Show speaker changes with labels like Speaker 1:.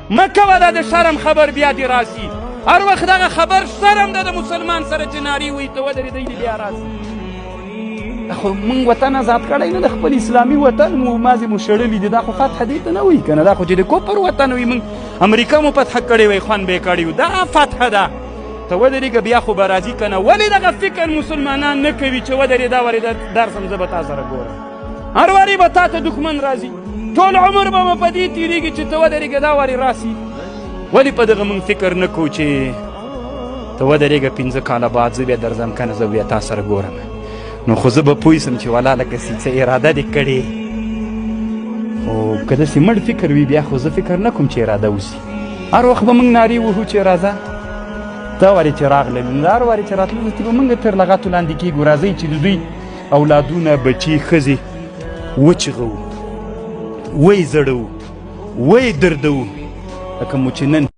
Speaker 1: مه کوه دا د شرم خبر بیا دې راسي. هر وخت دغه خبر شرم ده د مسلمان سره چې نارې وایي ته ودرېدی بیا راسي. خو موږ وطن آزاد کړی نه د خپل اسلامي وطن مو مازې مو شړلي دي. دا خو فتح دې ته نه وایي که نه، دا خو چې د کفر وطن وي. موږ امریکا مو فتح کړی وی، خوند به یې کړی وو، دا فتح ده. ته ودرېږه بیا خو به راځي که نه. ولې دغه فکر مسلمانان نه کوي چې ودرېدا ورېدا درسم زه به تا سره ګورم. هر وارې به تا ته دښمن راځي، ټول عمر به مو په دې تېرېږي چې ته ودرېږه دا وارې راسي. ولې په دغه موږ فکر نه کوو چې ته ودرېږه 5 کاله بعد زه بیا درځم که نه زه بیا تا سره ګورم. نو خو زه به پوه سم چې والا لکه څه اراده دې کړې. خو که داسې مړ فکر وي بیا خو زه فکر نه کوم چې اراده وسي. هر وخت به موږ نارې وهو چې راځه دا وارې چې راغلل، هر وارې چې راتلل چې به موږ تر لغتو لاندې کېږو. راځئ چې د دوی اولادونه بچي ښځې وچغو، وی زړو، وی دردو لکه مو چې نن